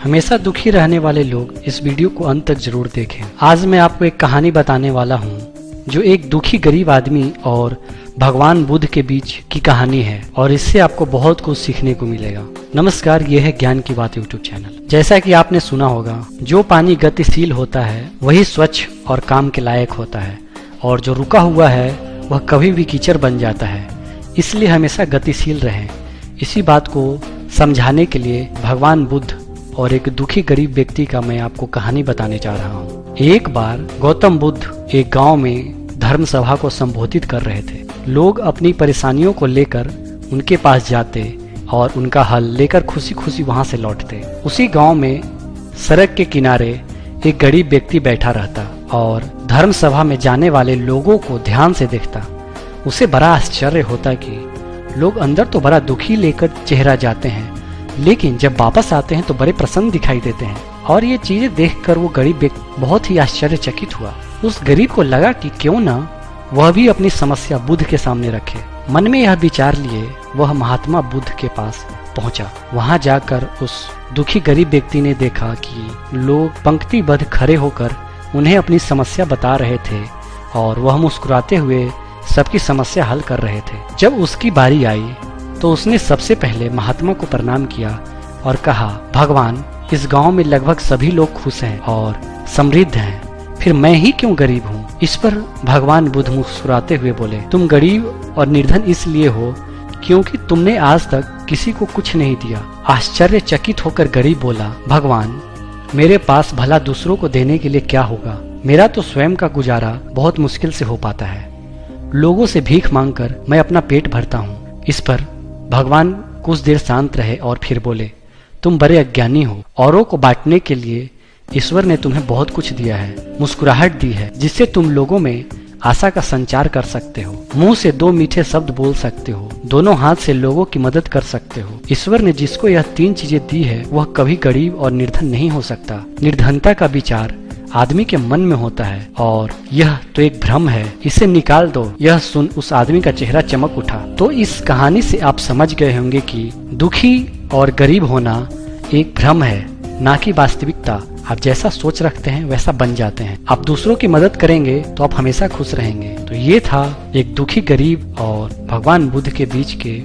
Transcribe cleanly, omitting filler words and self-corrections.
हमेशा दुखी रहने वाले लोग इस वीडियो को अंत तक जरूर देखें। आज मैं आपको एक कहानी बताने वाला हूँ जो एक दुखी गरीब आदमी और भगवान बुद्ध के बीच की कहानी है और इससे आपको बहुत कुछ सीखने को मिलेगा। नमस्कार, ये है ज्ञान की बात यूट्यूब चैनल। जैसा कि आपने सुना होगा, जो पानी गतिशील होता है वही स्वच्छ और काम के लायक होता है और जो रुका हुआ है वह कभी भी कीचड़ बन जाता है। इसलिए हमेशा गतिशील रहें। इसी बात को समझाने के लिए भगवान बुद्ध और एक दुखी गरीब व्यक्ति का मैं आपको कहानी बताने जा रहा हूँ। एक बार गौतम बुद्ध एक गांव में धर्म सभा को संबोधित कर रहे थे। लोग अपनी परेशानियों को लेकर उनके पास जाते और उनका हल लेकर खुशी खुशी वहां से लौटते। उसी गांव में सड़क के किनारे एक गरीब व्यक्ति बैठा रहता और धर्म सभा में जाने वाले लोगों को ध्यान से देखता। उसे बड़ा आश्चर्य होता कि लोग अंदर तो बड़ा दुखी लेकर चेहरा जाते हैं, लेकिन जब वापस आते हैं तो बड़े प्रसन्न दिखाई देते हैं। और ये चीजें देखकर वो गरीब व्यक्ति बहुत ही आश्चर्यचकित हुआ। उस गरीब को लगा कि क्यों ना वह भी अपनी समस्या बुद्ध के सामने रखे। मन में यह विचार लिए वह महात्मा बुद्ध के पास पहुंचा। वहां जाकर उस दुखी गरीब व्यक्ति ने देखा कि लोग पंक्तिबद्ध खड़े होकर उन्हें अपनी समस्या बता रहे थे और वह मुस्कुराते हुए सबकी समस्या हल कर रहे थे। जब उसकी बारी आई तो उसने सबसे पहले महात्मा को प्रणाम किया और कहा, भगवान, इस गांव में लगभग सभी लोग खुश हैं और समृद्ध हैं, फिर मैं ही क्यों गरीब हूँ। इस पर भगवान बुद्ध मुस्कुराते हुए बोले, तुम गरीब और निर्धन इसलिए हो क्योंकि तुमने आज तक किसी को कुछ नहीं दिया। आश्चर्यचकित होकर गरीब बोला, भगवान, मेरे पास भला दूसरों को देने के लिए क्या होगा। मेरा तो स्वयं का गुजारा बहुत मुश्किल से हो पाता है। लोगों से भीख मांगकर मैं अपना पेट भरता हूँ। इस पर भगवान कुछ देर शांत रहे और फिर बोले, तुम बड़े अज्ञानी हो। औरों को बांटने के लिए ईश्वर ने तुम्हें बहुत कुछ दिया है, मुस्कुराहट दी है जिससे तुम लोगों में आशा का संचार कर सकते हो, मुंह से दो मीठे शब्द बोल सकते हो, दोनों हाथ से लोगों की मदद कर सकते हो। ईश्वर ने जिसको यह तीन चीजें दी है वह कभी गरीब और निर्धन नहीं हो सकता। निर्धनता का विचार आदमी के मन में होता है और यह तो एक भ्रम है, इसे निकाल दो। यह सुन उस आदमी का चेहरा चमक उठा। तो इस कहानी से आप समझ गए होंगे कि दुखी और गरीब होना एक भ्रम है, ना कि वास्तविकता। आप जैसा सोच रखते हैं वैसा बन जाते हैं। आप दूसरों की मदद करेंगे तो आप हमेशा खुश रहेंगे। तो ये था एक दुखी गरीब और भगवान बुद्ध के बीच के